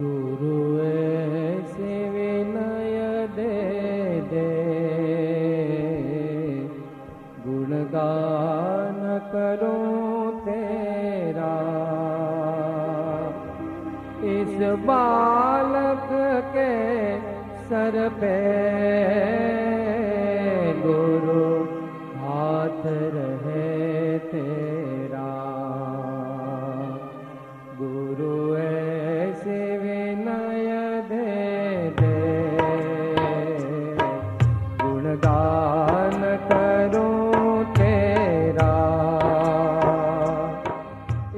गुरु ऐसे विनय दे दे, गुणगान करूं तेरा। इस बालक के सर पे गुरु हाथ रहे तेरा। गुरु ऐसे विनय दे दे, गुणगान करूं तेरा।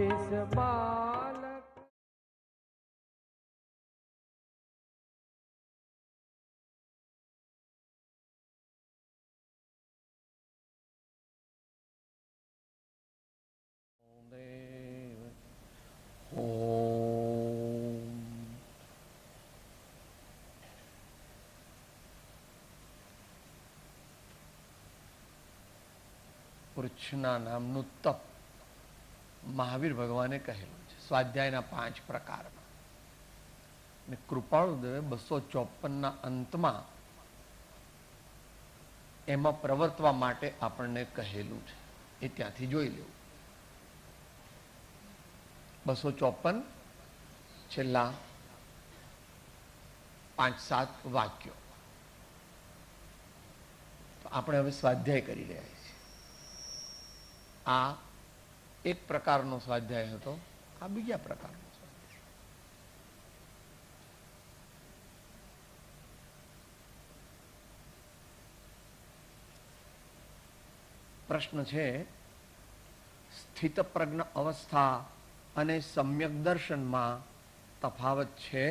इस बालक વૃક્ષના નામનું તપ મહાવીર ભગવાને કહેલું છે સ્વાધ્યાયના 5 પ્રકારમાં. અને કૃપાળુદેવે 254ના અંતમાં એમાં પ્રવર્તવા માટે આપણને કહેલું છે. એ ત્યાંથી જોઈ લેવું. 254 છેલ્લા 5-7 વાક્યો. તો આપણે હવે સ્વાધ્યાય કરી રહ્યા છીએ. આ એક પ્રકારનો સ્વાધ્યાય હતો, આ બીજા પ્રકારનો સ્વાધ્યાય. પ્રશ્ન છે, સ્થિતપ્રજ્ઞ અવસ્થા અને સમ્યક દર્શનમાં તફાવત છે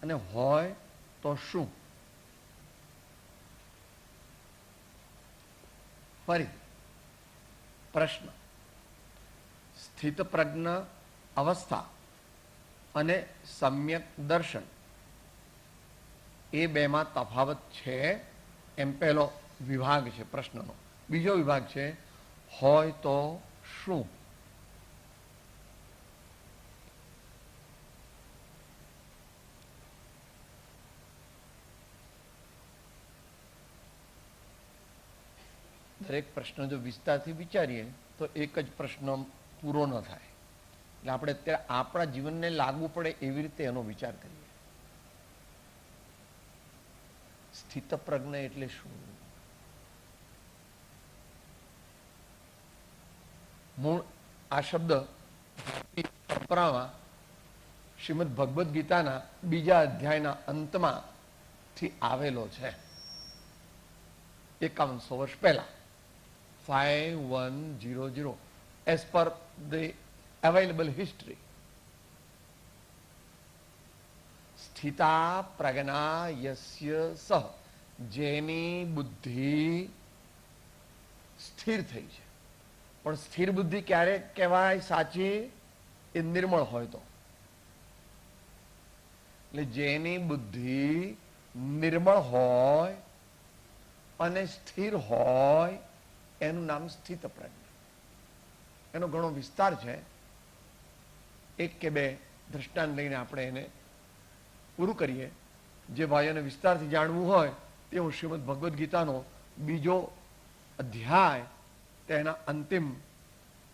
અને હોય તો શું? ફરી પ્રશ્ન, સ્થિતપ્રજ્ઞ અવસ્થા અને સમ્યક દર્શન એ બેમાં તફાવત છે એમ પહેલો વિભાગ છે પ્રશ્નનો. બીજો વિભાગ છે હોય તો શું? દરેક પ્રશ્ન જો વિસ્તારથી વિચારીએ તો એક જ પ્રશ્ન પૂરો ન થાય. એટલે આપણે અત્યારે આપણા જીવનને લાગુ પડે એવી રીતે એનો વિચાર કરીએ. સ્થિતપ્રજ્ઞ એટલે શું? મૂળ આ શબ્દ પરંપરામાં શ્રીમદ ભગવદ્ ગીતાના 2 અધ્યાયના અંતમાં થી આવેલો છે. 5100 વર્ષ પહેલા, 5100 as per the available history. સ્થિતા પ્રજ્ઞા યસ્ય સહ, જેની બુદ્ધિ સ્થિર થઈ છે. પણ સ્થિર બુદ્ધિ ક્યારે કહેવાય સાચી? એ નિર્મળ હોય તો. એટલે જેની બુદ્ધિ નિર્મળ હોય અને સ્થિર હોય એનું નામ સ્થિત પ્રજ્ઞ. એનો ઘણો વિસ્તાર છે. 1 કે 2 દ્રષ્ટાંત લઈને આપણે એને પૂરું કરીએ. જે ભાઈઓને વિસ્તારથી જાણવું હોય તે હું શ્રીમદ ભગવદ્ ગીતાનો 2જો અધ્યાય તેના અંતિમ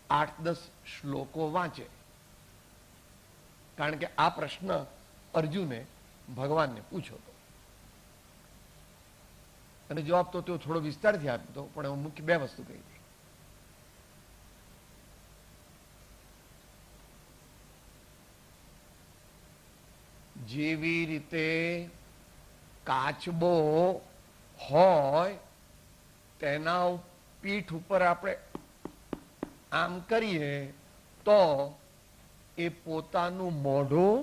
8-10 શ્લોકો વાંચે. કારણ કે આ પ્રશ્ન અર્જુને ભગવાનને પૂછ્યો હતો અને જવાબ તો તેઓ થોડો વિસ્તારથી આપ્યો હતો, પણ હું મુખ્ય 2 વસ્તુ કહી હતી. જેવી રીતે કાચબો હોય તેના પીઠ ઉપર આપણે આમ કરીએ તો એ પોતાનું મોઢું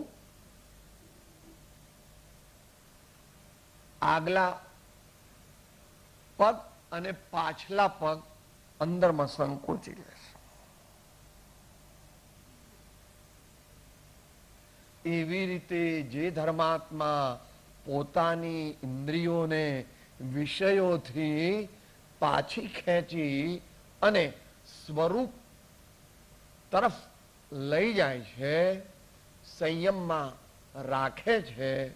આગલા પગ અને પાછલા પગ અંદરમાં સંકોચી લેશે. એવી રીતે જે ધર્માત્મા પોતાની ઇન્દ્રિયોને વિષયોથી પાછી ખેંચી અને સ્વરૂપ તરફ લઈ જાય છે, સંયમમાં રાખે છે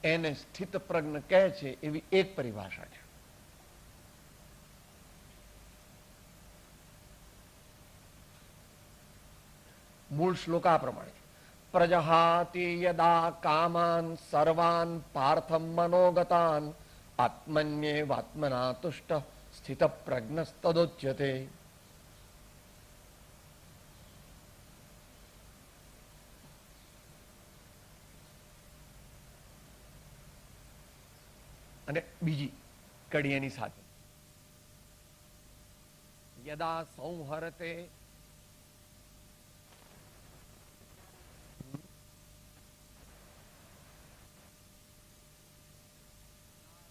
એને સ્થિત પ્રજ્ઞ કહે છે, એવી એક પરિભાષા છે. મૂળ શ્લોક આ પ્રમાણે: પ્રજહાતિ યદા કામાન સર્વાન પાર્થમ મનોગતાન આત્મન્યેવાત્મના તુષ્ટ સ્થિત પ્રજ્ઞસ્તદોચ્યતે. અને બીજી કડી એની સાથે: યદા સંહરતે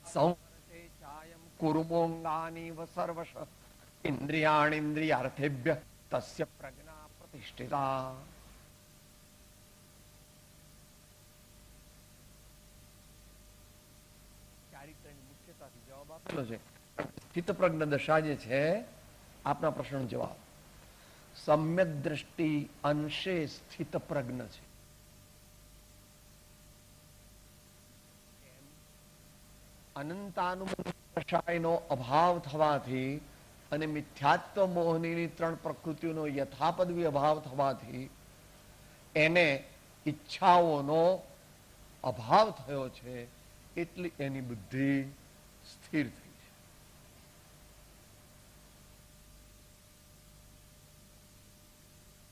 સંહરતે ચાયમ કુર્મોંગાનીવ સર્વશ ઇન્દ્રિયાણીન્દ્રિયાર્થેભ્ય તસ્ય પ્રજ્ઞા પ્રતિષ્ઠિતા. જવાબ આપેલો છે. સ્થિત પ્રજ્ઞ દશા જે છે, આપના પ્રશ્નનો જવાબ સમ્યક દ્રષ્ટિ અંશે સ્થિત પ્રજ્ઞ છે. અનંતાનુબંધ દશાનો અભાવ થવાથી અને મિથ્યાત્વ મોહની 3 પ્રકૃતિઓનો યથાપદવી અભાવ થવાથી એને ઈચ્છાઓનો અભાવ થયો છે, એટલી એની બુદ્ધિ સ્થિર થઈ છે.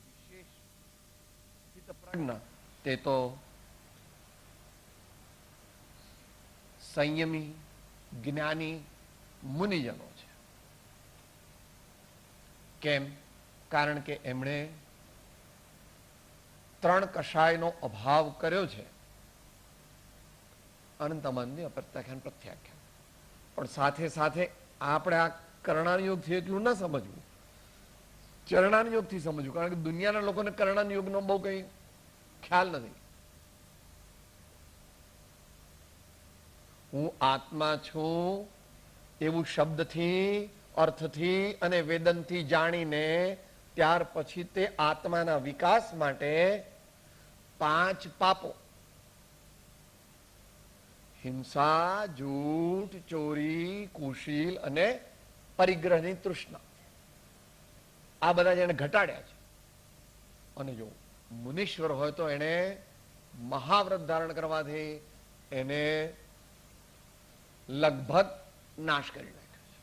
વિશેષ સ્થિત પ્રજ્ઞ તે તો સંયમી જ્ઞાની મુનિજનો છે. કેમ? કારણ કે એમણે 3 કષાયનો અભાવ કર્યો છે. અનંતમંદી અપ્રત્યાખ્યાન પ્રત્યાખ્યાન. પણ સાથે સાથે આપણે આ કરણાન યોગથી એટલું ન સમજવું, ચરણાન યોગથી સમજવું. કારણ કે દુનિયાના લોકોને કરણાન યોગનો બહુ કઈ ખ્યાલ નથી. હું આત્મા છું એવું શબ્દથી, અર્થથી અને વેદનથી જાણીને ત્યાર પછી તે આત્માના વિકાસ માટે 5 પાપો: હિંસા, જૂઠ, ચોરી, કુશીલ અને પરિગ્રહની તૃષ્ણા, આ બધા જેને ઘટાડ્યા છે. અને જો મુનીશ્વર હોય તો એને મહાવ્રત ધારણ કરવાથી એને લગભગ નાશ કરી નાખ્યો છે.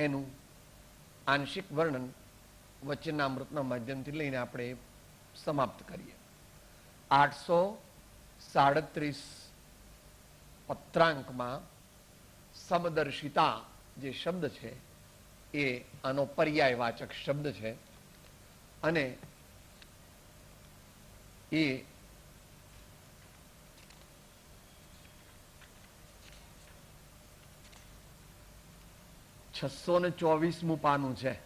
એનું આંશિક વર્ણન વચનામૃતના માધ્યમથી લઈને આપણે સમાપ્ત કરીએ. 837 પત્રાંકમાં સમદર્શિતા જે શબ્દ છે એ આનો પર્યાયવાચક શબ્દ છે. અને એ 624મું પાનું છે.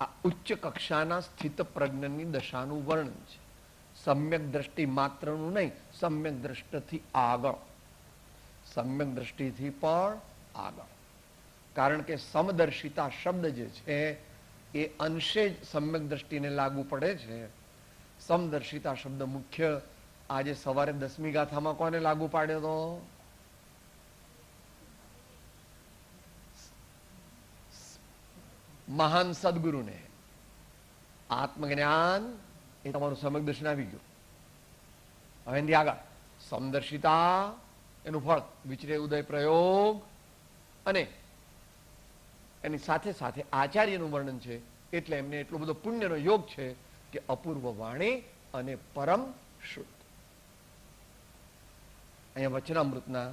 આ ઉચ્ચ કક્ષાના સ્થિત પ્રજ્ઞની દશાનું વર્ણન છે. સમ્યક દ્રષ્ટિ માત્રનું નહીં, સમ્યક દ્રષ્ટિથી આગળ, સમ્યક દ્રષ્ટિથી પણ આગળ. કારણ કે સમદર્શિતા શબ્દ જે છે એ અંશે જ સમ્યક દ્રષ્ટિને લાગુ પડે છે. સમદર્શિતા શબ્દ મુખ્ય આજે સવારે 10મી ગાથામાં કોને લાગુ પાડ્યો હતો? મહાન સદગુરુને. આત્મજ્ઞાન એ તમારું સમ્યક દર્શન આવી ગયું. હવે એની આગળ સમદર્શિતા એનું ફળ વિચરે ઉદય પ્રયોગ, અને એની સાથે સાથે આચાર્યનું વર્ણન છે. એટલે એમને એટલો બધો પુણ્યનો યોગ છે કે અપૂર્વ વાણી અને પરમ શુદ્ધ. અહીંયા વચનામૃતના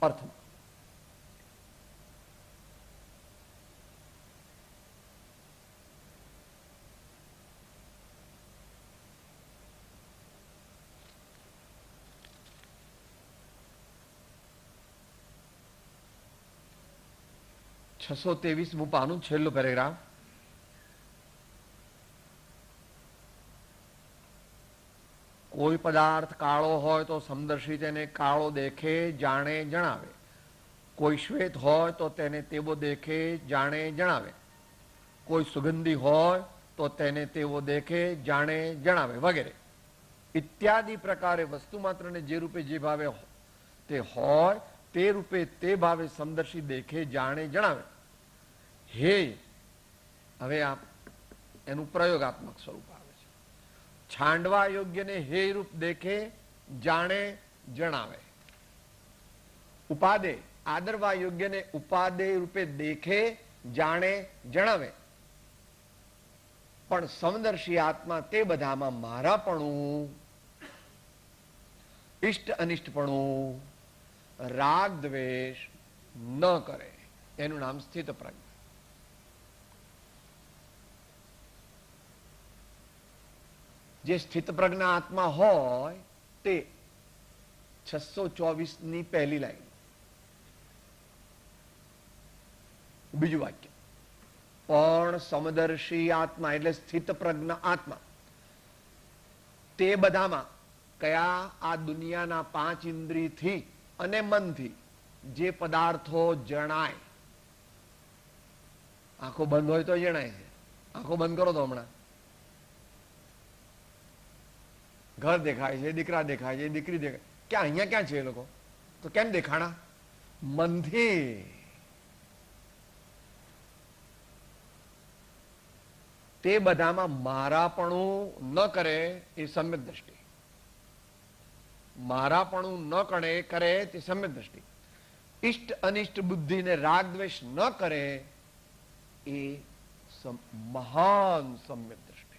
અર્થમાં છસો 23મું પાનું, છેલ્લું પેરેગ્રાફ. કોઈ પદાર્થ કાળો હોય તો સમદર્શી તેને કાળો દેખે, જાણે, જણાવે. કોઈ શ્વેત હોય તો તેને તેવો દેખે જાણે જણાવે, કોઈ સુગંધી હોય તો તેને તેવો દેખે જાણે જણાવે વગેરે ઇત્યાદિ પ્રકારે વસ્તુ માત્રને જે રૂપે જે ભાવે તે હોય તે રૂપે તે ભાવે સમદર્શી દેખે જાણે જણાવે. હે, હવે આ એનું પ્રયોગાત્મક સ્વરૂપ આવે છે. છાંડવા યોગ્યને હે રૂપ દેખે જાણે જણાવે. ઉપાદે આદરવા યોગ્યને ઉપાદેય રૂપે દેખે જાણે જણાવે. પણ સમદર્શી આત્મા તે બધામાં મારાપણું, ઇષ્ટ અનિષ્ટપણું, રાગ દ્વેષ ન કરે. એનું નામ સ્થિત પ્રજ્ઞ. જે સ્થિત પ્રજ્ઞા આત્મા હોય તે 624 ની પહેલી લાઈન, બીજું વાક્ય. પણ સમદર્શી આત્મા એટલે સ્થિત પ્રજ્ઞ આત્મા તે બધામાં કયા? આ દુનિયાના 5 ઇન્દ્રિયથી અને મનથી જે પદાર્થો જણાય. આંખો બંધ હોય તો જણાય છે. આંખો બંધ કરો તો હમણાં ઘર દેખાય છે, દીકરા દેખાય છે, દીકરી દેખાય. ક્યાં? અહીંયા ક્યાં છે એ લોકો? તો કેમ દેખાણા? મનથી. તે બધામાં મારાપણું ન કરે એ સમ્યક દ્રષ્ટિ. મારાપણું ન કરે તે સમ્યક દ્રષ્ટિ. ઇષ્ટ અનિષ્ટ બુદ્ધિને રાગ દ્વેષ ન કરે એ મહાન સમ્યક દ્રષ્ટિ.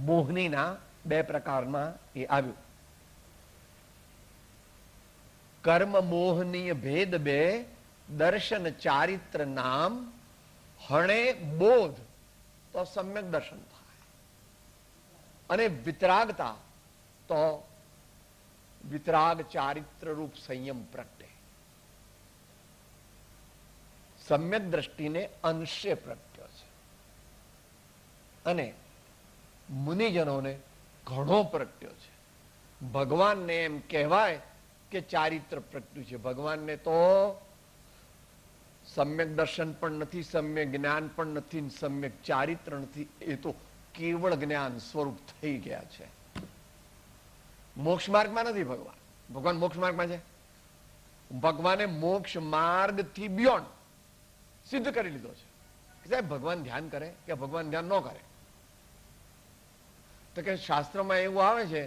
મોહનીના 2 પ્રકારમાં એ આવ્યું. કર્મ મોહનીય ભેદ 2 દર્શન ચારિત્ર નામ હણે બોધ તો સમ્યક દર્શન થાય, અને વિતરાગતા તો વિતરાગ ચારિત્ર રૂપ સંયમ પ્રગટે. સમ્યક દ્રષ્ટિને અંશે પ્રગટ્યો છે અને મુનિજનોને ઘણો પ્રગટ્યો છે. ભગવાનને એમ કહેવાય કે ચારિત્ર પ્રગટ્યું છે. ભગવાનને તો સમ્યક દર્શન પણ નથી, સમ્યક જ્ઞાન પણ નથી, સમ્યક ચારિત્ર નથી. એ તો કેવળ જ્ઞાન સ્વરૂપ થઈ ગયા છે. મોક્ષ માર્ગમાં નથી ભગવાન. ભગવાન મોક્ષ માર્ગમાં છે? ભગવાને મોક્ષ માર્ગ થી બિયોન્ડ સિદ્ધ કરી લીધો છે. સાહેબ ભગવાન ધ્યાન કરે કે ભગવાન ધ્યાન ન કરે? તો કે શાસ્ત્રમાં એવું આવે છે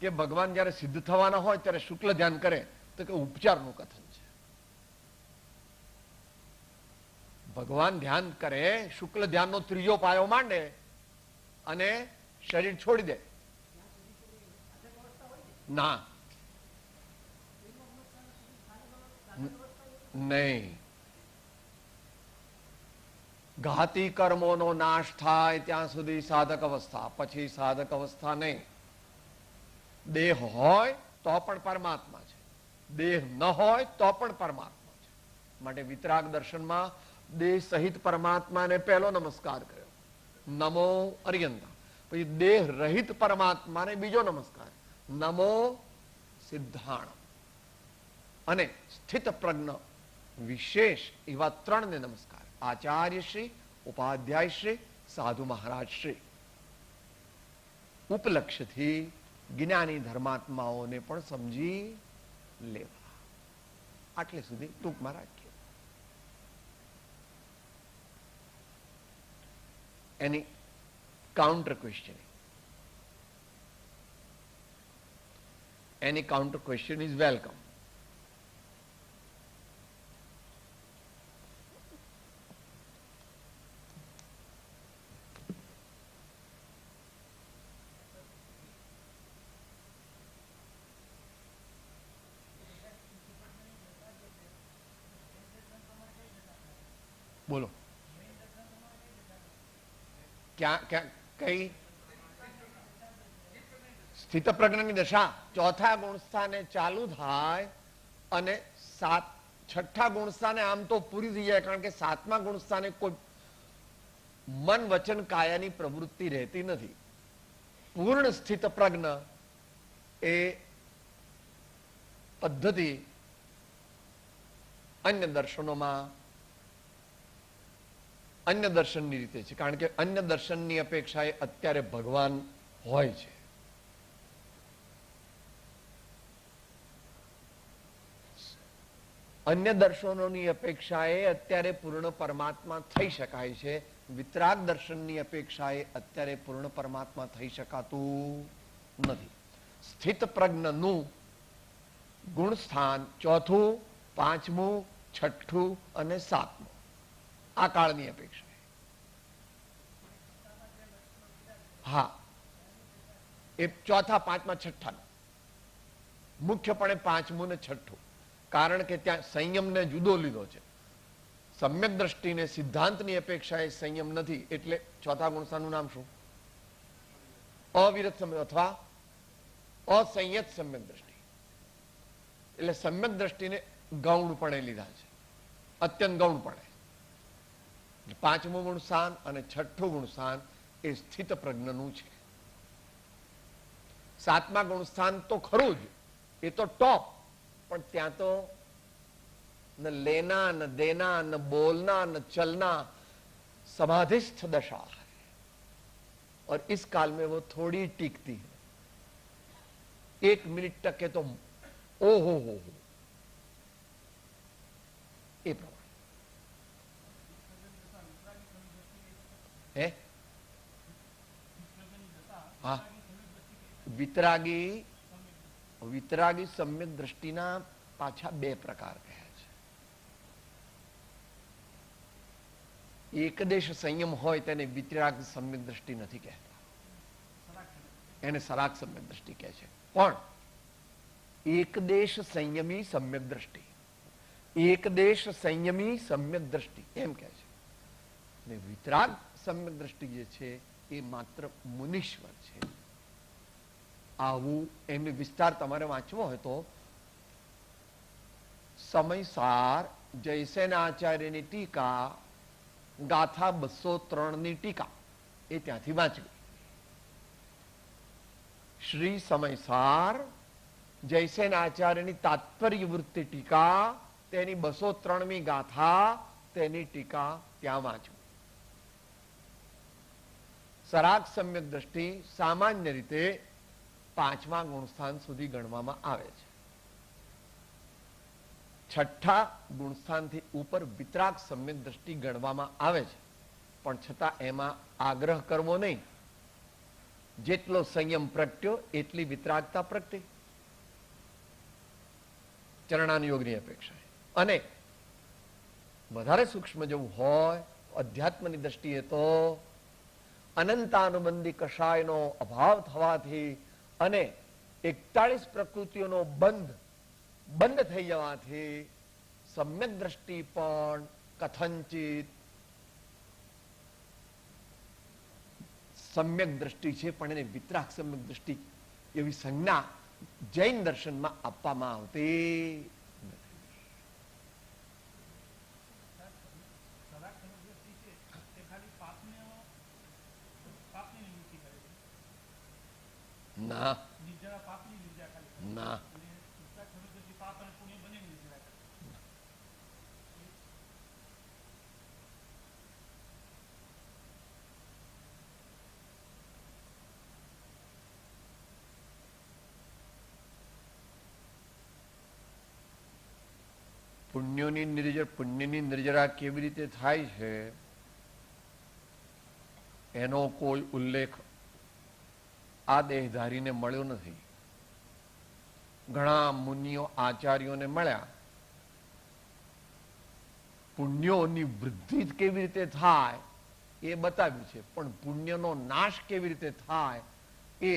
કે ભગવાન જયારે સિદ્ધ થવાના હોય ત્યારે શુક્લ ધ્યાન કરે, તો કે ઉપચારનું કથન છે. ભગવાન ધ્યાન કરે, શુક્લ ધ્યાનનો 3જો પાયો માંડે અને શરીર છોડી દે. ના, નહીં. ઘાતી કર્મોનો નાશ થાય ત્યાં સુધી સાધક અવસ્થા, પછી સાધક અવસ્થા નહીં. દેહ હોય તો પણ પરમાત્મા છે, દેહ ન હોય તો પણ પરમાત્મા છે. માટે વિતરાગ દર્શનમાં દેહ સહિત પરમાત્માને પહેલો નમસ્કાર કર્યો, નમો અર્યંતા. પછી દેહ રહિત પરમાત્માને બીજો નમસ્કાર, નમો સિદ્ધાણ. અને સ્થિત પ્રજ્ઞ વિશેષ એવા 3ને નમસ્કાર. આચાર્ય શ્રી, ઉપાધ્યાય શ્રી, સાધુ મહારાજ શ્રી. ઉપલક્ષ્યથી જ્ઞાની ધર્માત્માઓને પણ સમજી લેવા. આટલે સુધી ટૂંકમાં રાખીએ. Any counter question, any counter question is welcome. બોલો. ક્યાં કઈ સ્થિત પ્રજ્ઞની દશા 4થા ગુણસ્થાને ચાલુ થાય અને 6ઠ્ઠા ગુણસ્થાને આમ તો પૂરી થઈ જાય, કારણ કે 7મા ગુણસ્થાને કોઈ મન વચન કાયાની પ્રવૃત્તિ રહેતી નથી. પૂર્ણ સ્થિત પ્રજ્ઞ એ પદ્ધતિ અન્ય દર્શનોમાં અન્ય દર્શનની રીતે છે, કારણ કે અન્ય દર્શનની અપેક્ષાએ અત્યારે ભગવાન હોય છે. અન્ય દર્શનોની અપેક્ષાએ અત્યારે પૂર્ણ પરમાત્મા થઈ શકાય છે. વિતરાગ દર્શનની અપેક્ષાએ અત્યારે પૂર્ણ પરમાત્મા થઈ શકાતું નથી. સ્થિત પ્રજ્ઞનું ગુણ સ્થાન ચોથું, પાંચમું, છઠ્ઠું અને સાતમું આ કાળની અપેક્ષા. હા, એ ચોથા, પાંચમા, છઠ્ઠા, મુખ્યપણે પાંચમું ને છઠ્ઠું, કારણ કે ત્યાં સંયમને જુદો લીધો છે. સમ્યક દ્રષ્ટિને સિદ્ધાંતની અપેક્ષાએ સંયમ નથી, એટલે ચોથા ગુણસ્થાનનું નામ શું? અવિરત સમ્યક અથવા અસંયત સમ્યક દ્રષ્ટિ. એટલે સમ્યક દ્રષ્ટિને ગૌણપણે લીધા છે, અત્યંત ગૌણપણે. પાંચમું ગુણસ્થાન અને છઠ્ઠું ગુણસ્થાન એ સ્થિત પ્રજ્ઞનું છે. સાતમા ગુણસ્થાન તો ખરું જ, એ તો ટોપ, પણ ત્યાં તો न लेना न देना न बोलना न चलना, समाधिस्थ दशा है. और इस काल में वो थोड़ी टिकती है. 1 मिनट टके तो ओहो हो એ પ્રમાણે હે. હા, વિતરાગી સમ્યક દ્રષ્ટિના પાછા 2 પ્રકાર કહે છે. એકદેશ સંયમ હોય તેને વિતરાગ સમ્યક દ્રષ્ટિ નથી કહેતા, એને સરાગ સમ્યક દ્રષ્ટિ કહે છે. પણ એકદેશ સંયમી સમ્યક દ્રષ્ટિ, એકદેશ સંયમી સમ્યક દ્રષ્ટિ એમ કહે છે. ને વિતરાગ સમ્યક દ્રષ્ટિ જે છે એ માત્ર મુનીશ્વર છે. આવું એમનો વિસ્તાર તમારે વાંચવો હોય તો સમયસાર જયસેન આચાર્યની ટીકા ગાથા 203 ની ટીકા એ ત્યાંથી વાંચવી. શ્રી સમયસાર જયસેન આચાર્યની તાત્પર્ય વૃત્તિ ટીકા, તેની 203મી ગાથા, તેની ટીકા ત્યાં વાંચવી. સરાગ સમ્યક દ્રષ્ટિ સામાન્ય રીતે 5મા ગુણસ્થાન સુધી ગણવામાં આવે છે. 6ઠ્ઠા ગુણસ્થાનથી ઉપર વિતરાગ સમ્યક દ્રષ્ટિ ગણવામાં આવે છે, પણ છતાં એમાં આગ્રહ કરવો નહીં. જેટલો સંયમ પ્રગટ્યો એટલી વિતરાગતા પ્રગટી ચરણાનુયોગની અપેક્ષા. અને વધારે સૂક્ષ્મ જેવું હોય અધ્યાત્મની દ્રષ્ટિએ તો અનંતાનુબંધી કષાયનો અભાવ થવાથી અને 41 પ્રકૃતિઓનો બંધ થઈ જવાથી સમ્યક દ્રષ્ટિ પણ કથંચિત સમ્યક દ્રષ્ટિ છે, પણ એને વિતરાગ સમ્યક દ્રષ્ટિ એવી સંજ્ઞા જૈન દર્શનમાં આપવામાં આવતી. ના ના, પુણ્યની નિર્જરા કેવી રીતે થાય છે એનો કોઈ ઉલ્લેખ આ દેહધારીને મળ્યો નથી. ઘણા મુનિઓ આચાર્યોને મળ્યા, પુણ્યોની વૃદ્ધિ કેવી રીતે થાય એ બતાવ્યું છે, પણ પુણ્યનો નાશ કેવી રીતે થાય એ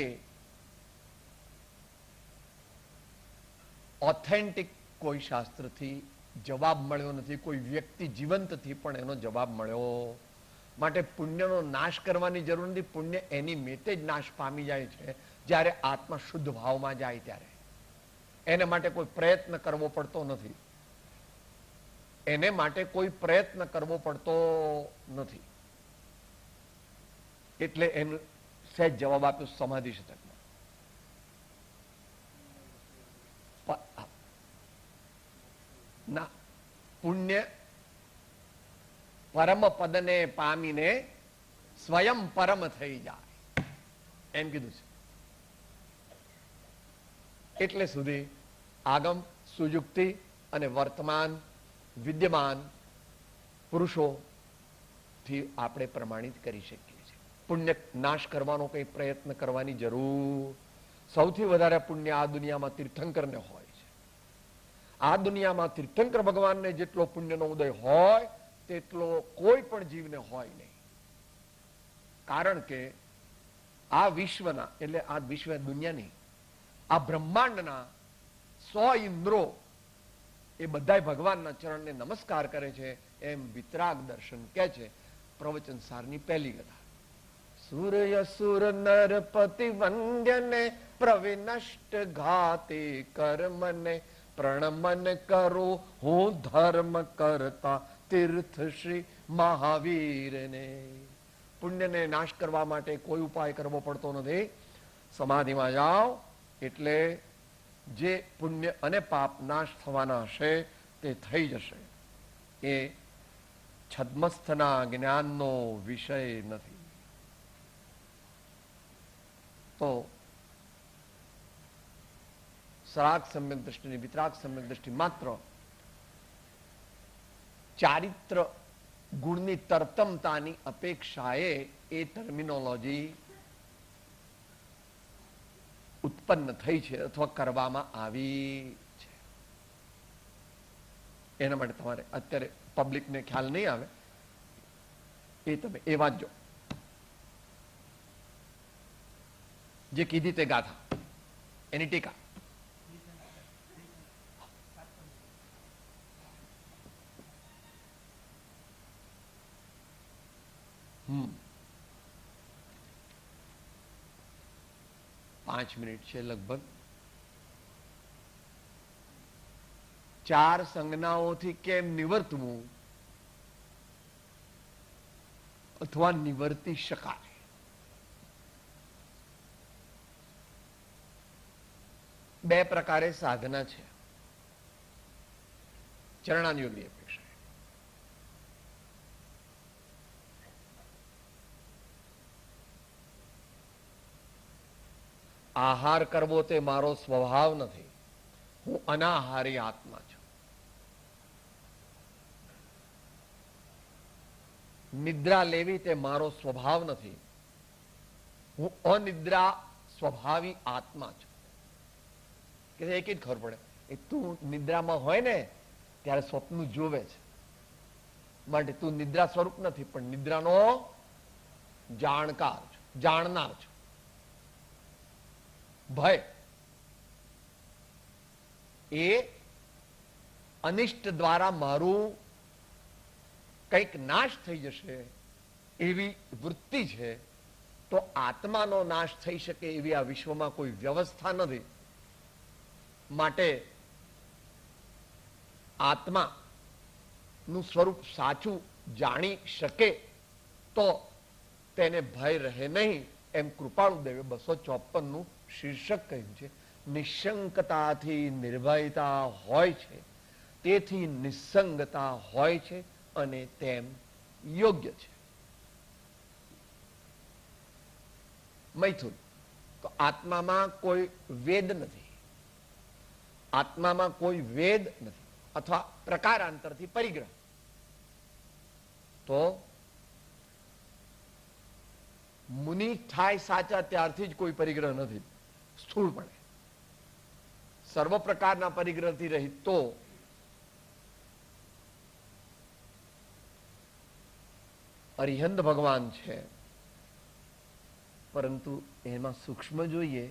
ઓથેન્ટિક કોઈ શાસ્ત્રથી જવાબ મળ્યો નથી. કોઈ વ્યક્તિ જીવંતથી પણ એનો જવાબ મળ્યો. માટે પુણ્યનો નાશ કરવાની જરૂર નથી. પુણ્ય એની મેતે જ નાશ પામી જાય છે જ્યારે આત્મા શુદ્ધ ભાવમાં જાય ત્યારે. એને માટે કોઈ પ્રયત્ન કરવો પડતો નથી. એને માટે કોઈ પ્રયત્ન કરવો પડતો નથી. એટલે એનું સહેજ જવાબ આપ્યો સમાધિ શતકમાં. ના, પુણ્ય પરમ પદને પામીને સ્વયં પરમ થઈ જાય એમ કીધું છે. એટલે સુધી આગમ, સુયુક્તિ અને વર્તમાન વિદ્યમાન પુરુષોથી આપણે પ્રમાણિત કરી શકીએ છીએ. પુણ્ય નાશ કરવાનો કઈ પ્રયત્ન કરવાની જરૂર. સૌથી વધારે પુણ્ય આ દુનિયામાં તીર્થંકરને હોય છે. આ દુનિયામાં તીર્થંકર ભગવાનને જેટલો પુણ્યનો ઉદય હોય તેટલો કોઈ પણ જીવને હોય નહીં. કારણ કે આ વિશ્વના, એટલે આ વિશ્વ દુનિયાની, આ બ્રહ્માંડના 100 ઇન્દ્રો એ બધા ભગવાનના ચરણને નમસ્કાર કરે છે. એમ વિતરાગ દર્શન કહે છે પ્રવચન સારની પહેલી કથા. સૂર્ય સુર નરપતિ વંદ્યને પ્રવિનષ્ટ ઘાતે કર્મને પ્રણમન કરો હું ધર્મ કરતા તીર્થ શ્રી મહાવીરને. પુણ્યને નાશ કરવા માટે કોઈ ઉપાય કરવો પડતો નથી. સમાધિમાં જાઓ એટલે જે પુણ્ય અને પાપ નાશ થવાના હશે તે થઈ જશે. એ છદ્મસ્થના જ્ઞાનનો વિષય નથી. તો સરાગ સમ્યક દ્રષ્ટિની વિતરાગ સમ્યક દ્રષ્ટિ માત્ર ચારિત્ર ગુણની તરતમતાની અપેક્ષાએ એ ટર્મિનોલોજી ઉત્પન્ન થઈ છે અથવા કરવામાં આવી છે. એના માટે તમારે અત્યારે પબ્લિકને ખ્યાલ નહીં આવે એ તમે એ વાંચજો જે કીધી તે ગાથા, એની ટીકા. પાંચ મિનિટ છે લગભગ. 4 સંજ્ઞાઓથી કેમ નિવર્તવું અથવા નિવર્તી શકાય. બે પ્રકારે સાધના છે ચરણાનુયોગની અપેક્ષા. આહાર કરવો તે મારો સ્વભાવ નથી. હું અનાહારી આત્મા છું. નિદ્રા લેવી તે મારો સ્વભાવ નથી. હું અનિદ્રા સ્વભાવી આત્મા છું. કે એક જ ખબર પડે એ તું નિદ્રામાં હોય ને ત્યારે સ્વપ્ન જોવે છે માટે તું નિદ્રા સ્વરૂપ નથી પણ નિદ્રાનો જાણકાર છો, જાણનાર છો. ભય એ અનિષ્ટ દ્વારા મારું કંઈક નાશ થઈ જશે એવી વૃત્તિ છે. તો આત્માનો નાશ થઈ શકે એવી આ વિશ્વમાં કોઈ વ્યવસ્થા નથી. માટે આત્મા નું સ્વરૂપ સાચું જાણી શકે તો તેને ભય રહે નહીં. એમ કૃપાળુ દેવે 254 નું શીર્ષક કહ્યું છે. નિશંકતાથી નિર્ભયતા હોય છે, તેથી નિસંગતા હોય છે અને તેમ યોગ્ય છે. મૈથુન તો આત્મામાં કોઈ વેદ નથી. આત્મામાં કોઈ વેદ નથી અથવા પ્રકારાંતરથી પરિગ્રહ. તો મુનિ થાય સાચા ત્યારથી જ કોઈ પરિગ્રહ નથી. સ્થૂળપણે સર્વ પ્રકારના પરિગ્રહથી રહિત તો અરિહંત ભગવાન છે. પરંતુ એમાં સૂક્ષ્મ જોઈએ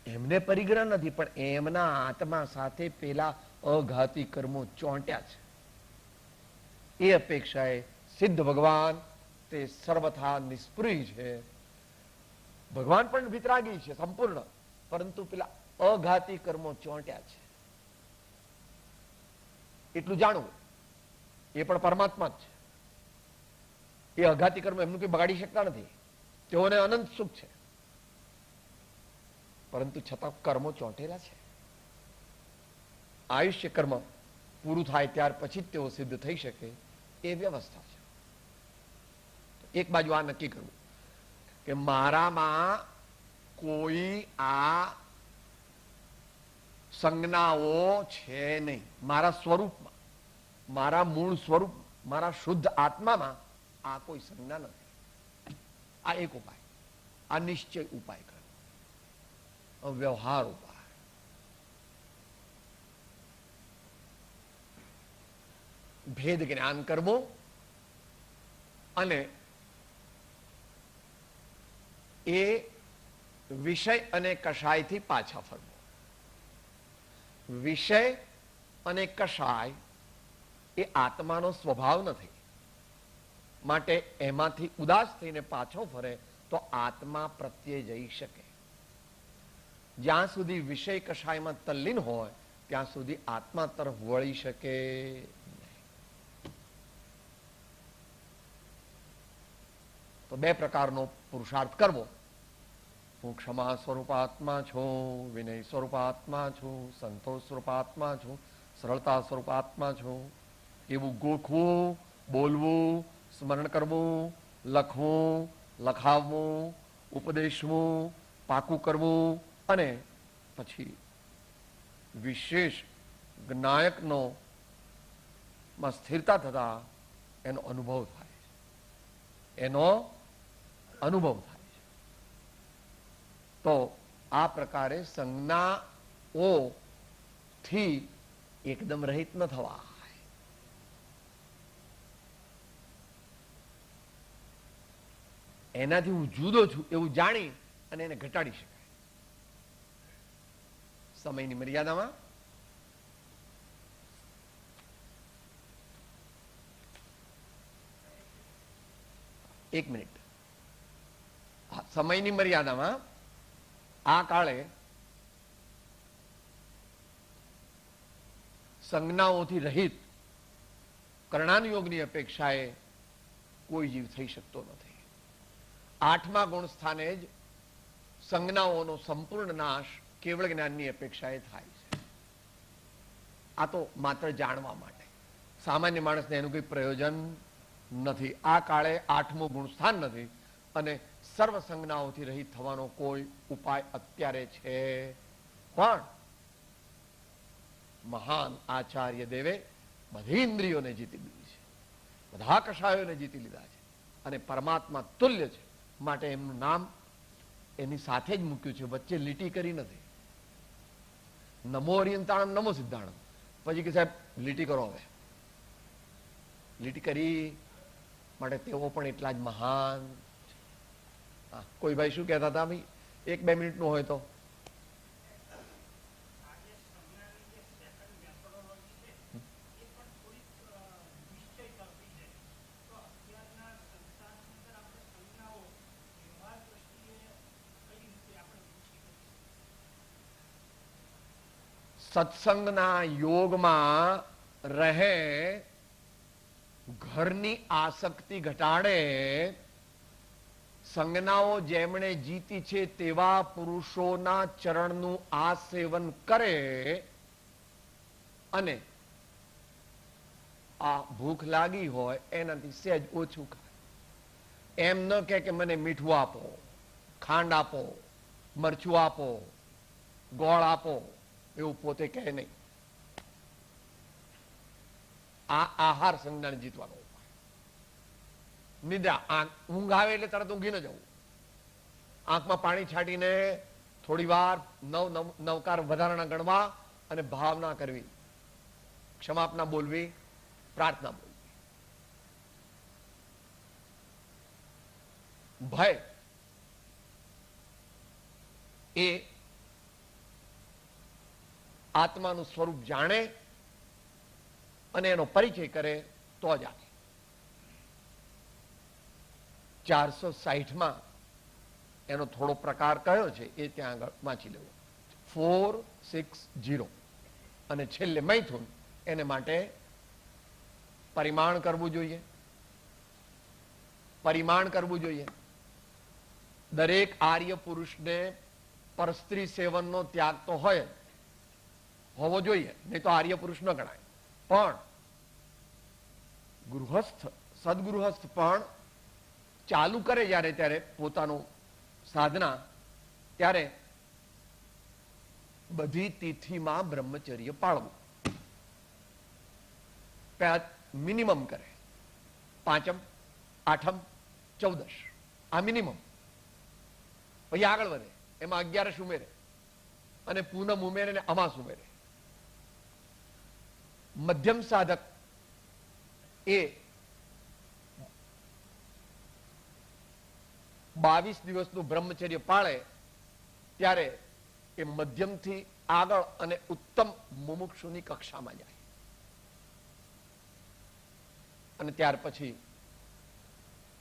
એમને પરિગ્રહ નથી પણ એમના આત્મા સાથે પેલા અઘાતી કર્મો ચોંટ્યા છે. એ અપેક્ષાએ સિદ્ધ ભગવાન તે સર્વથા નિષ્પૃહી છે. ભગવાન પણ વિતરાગી છે સંપૂર્ણ, પરંતુ પેલા અઘાતી કર્મો ચોંટ્યા છે એટલું જાણવું. એ પણ પરમાત્મા જ છે. એ અઘાતી કર્મ એમનું કઈ બગાડી શકતા નથી. તેઓને અનંત સુખ છે, પરંતુ છતાં કર્મો ચોંટેલા છે. આયુષ્ય કર્મ પૂરું થાય ત્યાર પછી જ તેઓ સિદ્ધ થઈ શકે એ વ્યવસ્થા છે. એક બાજુ આ નક્કી કરવું કે મારામાં કોઈ આ સંજ્ઞાઓ છે નહીં, મારા સ્વરૂપમાં, મારા મૂળ સ્વરૂપ, મારા શુદ્ધ આત્મામાં આ કોઈ સંજ્ઞા નથી. આ એક ઉપાય, આ નિશ્ચય ઉપાય કરો, વ્યવહાર ઉપાય. ભેદ જ્ઞાન કરવું અને એ વિષય અને કષાયથી પાછા ફરવું. વિષય અને કષાય એ આત્માનો સ્વભાવ નથી, માટે એમાંથી ઉદાસ થઈને પાછો ફરે તો આત્મા પ્રત્યે જઈ શકે. જ્યાં સુધી વિષય કષાયમાં તલ્લીન હોય ત્યાં સુધી આત્મા તરફ વળી શકે નહીં. તો બે પ્રકારનો પુરુષાર્થ કરવો. હું ક્ષમા સ્વરૂપાત્મા છું, વિનય સ્વરૂપાત્મા છું, સંતોષ સ્વરૂપાત્મા છું, સરળતા સ્વરૂપાત્મા છું, એવું ગોખવું, બોલવું, સ્મરણ કરવું, લખવું, લખાવવું, ઉપદેશવું, પાકું કરવું અને પછી વિશેષ જ્ઞાયકનો માં સ્થિરતા થતા એનો અનુભવ થાય છે. એનો અનુભવ થાય છે. તો આ પ્રકારે સંજ્ઞાઓથી એકદમ રહિત ન થવા, એનાથી હું જુદો છું એવું જાણી અને એને ઘટાડી શકાય. સમયની મર્યાદામાં એક મિનિટ. સમયની મર્યાદામાં આ કાળે સંજ્ઞાઓથી રહિત કર્ણાનુયોગની અપેક્ષાએ કોઈ જીવ થઈ શકતો નથી. 8મા ગુણ સ્થાને જ સંજ્ઞાઓનો સંપૂર્ણ નાશ કેવળ જ્ઞાનની અપેક્ષાએ થાય છે. આ તો માત્ર જાણવા માટે, સામાન્ય માણસને એનું કોઈ પ્રયોજન નથી. આ કાળે 8મું ગુણ સ્થાન નથી અને સર્વ સંજ્ઞાઓથી રહિત થવાનો કોઈ ઉપાય અત્યારે છે. પણ મહાન આચાર્ય દેવે બધી ઇન્દ્રિયોને જીતી લીધી છે, બધા કષાયોને જીતી લીધા છે અને પરમાત્મા તુલ્ય છે. માટે એમનું નામ એની સાથે જ મૂક્યું છે, વચ્ચે લીટી કરી નથી. નમો અરિયંતાણમ નમો સિદ્ધાણમ, પછી કે સાહેબ લીટી કરો. હવે લીટી કરી માટે તેઓ પણ એટલા જ મહાન. કોઈ ભાઈ શું કહેતા હતા? ભાઈ 1-2 મિનિટનું હોય તો. સત્સંગના યોગમાં રહે, ઘરની આસક્તિ ઘટાડે, સંજ્ઞાઓ જેમણે જીતી છે તેવા પુરુષોના ચરણનું આ સેવન કરે અને આ ભૂખ લાગી હોય એનાથી સહેજ ઓછું ખાય. એમ ન કે મને મીઠું આપો, ખાંડ આપો, મરચું આપો, ગોળ આપો, એવું પોતે કહે નહીં. આ આહાર સંજ્ઞાને જીતવાનો ઉપાય. નિદ્રા, ઊંઘ આવે એટલે તરત ઊંઘી ન જવું. આંખમાં પાણી છાંટીને થોડી વાર નવકાર વધારાના ગણવા અને ભાવના કરવી, ક્ષમાપના બોલવી, પ્રાર્થના બોલવી. ભય એ આત્માનું સ્વરૂપ જાણે અને એનો પરિચય કરે તો જ આવે. 460માં એનો થોડો પ્રકાર કયો છે એ ત્યાં આગળ વાંચી લેવો. 460 અને છેલ્લે મૈથુન. એને માટે પરિમાણ કરવું જોઈએ, પરિમાણ કરવું જોઈએ. દરેક આર્ય પુરુષને પરસ્ત્રી સેવનનો ત્યાગ તો હોય હોવો જોઈએ, નહીં તો આર્ય પુરુષ ન ગણાય. પણ ગૃહસ્થ સદગૃહસ્થ પણ ચાલુ કરે જ્યારે ત્યારે પોતાનું સાધના, ત્યારે બધી તિથિમાં બ્રહ્મચર્ય પાળવું. મિનિમમ કરે, પાંચમ, આઠમ, ચૌદશ, આ મિનિમમ. પછી આગળ વધે, એમાં 11 ઉમેરે અને પૂનમ ઉમેરે ને અમાસ ઉમેરે. મધ્યમ સાધક એ 22 દિવસનું બ્રહ્મચર્ય પાળે ત્યારે એ મધ્યમથી આગળ અને ઉત્તમ મુમુક્ષુની કક્ષામાં જાય. અને ત્યાર પછી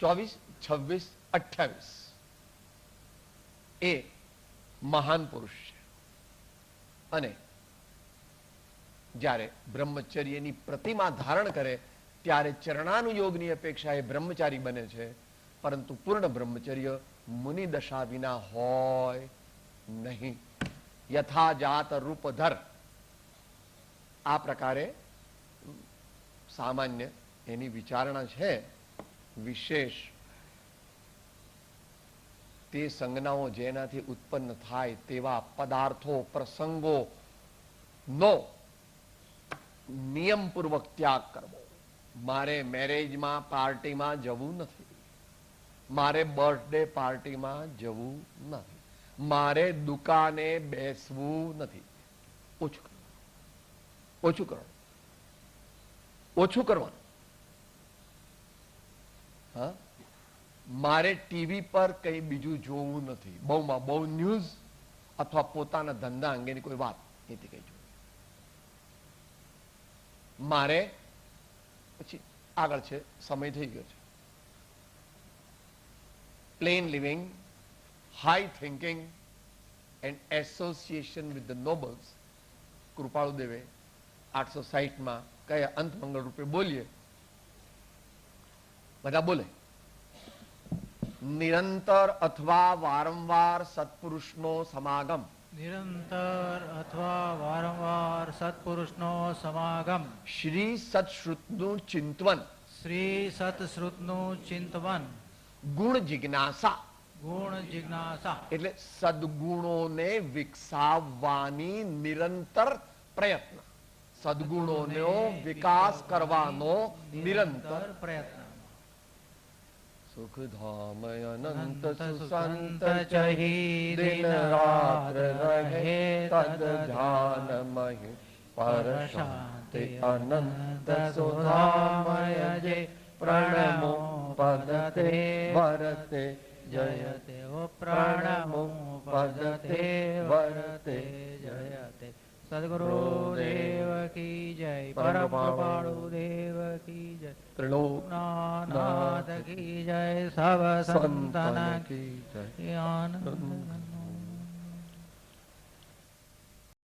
24, 26, 28 એ મહાન પુરુષ છે. અને જ્યારે બ્રહ્મચર્યની પ્રતિમા ધારણ કરે ત્યારે ચરણાનુયોગની અપેક્ષા એ બ્રહ્મચારી બને છે. પરંતુ પૂર્ણ બ્રહ્મચર્ય મુનિ દશા વિના હોય નહીં. યથાજાત રૂપધર, આ પ્રકારે સામાન્ય એની વિચારણા છે. વિશેષ તે સંજ્ઞાઓ જેનાથી ઉત્પન્ન થાય તેવા પદાર્થો પ્રસંગો નો નિયમપૂર્વક ત્યાગ કરવો. મારે મેરેજમાં પાર્ટીમાં જવું નથી, મારે બર્થડે પાર્ટીમાં જવું નથી, મારે દુકાને બેસવું નથી. ઓછું કરવાનું, ઓછું કરવાનું. હા, મારે ટીવી પર કઈ બીજું જોવું નથી, બહુમાં બહુ ન્યૂઝ અથવા પોતાના ધંધા અંગેની કોઈ વાત એથી કઈ જોવું. મારે પછી આગળ છે, સમય થઈ ગયો છે. Plain living, high thinking and association with the nobles. કૃપાળુ દેવે 860માં કયા અંત મંગળ રૂપે બોલીએ, બધા બોલે. નિરંતર અથવા વારંવાર સત્પુરુષનો સમાગમ. નિરંતર અથવા વારંવાર સત્પુરુષનો સમાગમ. શ્રી સત્શ્રુતનું ચિંતવન. શ્રી સતશ્રુતનું ચિંતવન. ગુણ જિજ્ઞાસા. ગુણ જિજ્ઞાસા એટલે સદગુણોને વિકસાવવાની નિરંતર પ્રયત્ન. સદગુણોનો વિકાસ કરવાનો નિરંતર પ્રયત્ન. સુખધામ અનંત સુસંત ચહી દિન રાત્ર રહે તદ ધ્યાનમય પર શાંતિ અનંત સુધામય જે પ્રણમો પદતે વરતે જયતે. ઓ પ્રણમો પદતે વરતે જયતે. સદગુરુ દેવ કી જય. પરમ કૃપાળુ દેવ કી જય. ત્રિલોકનાથ કી જય. સબ સંતન કી જય. આનંદ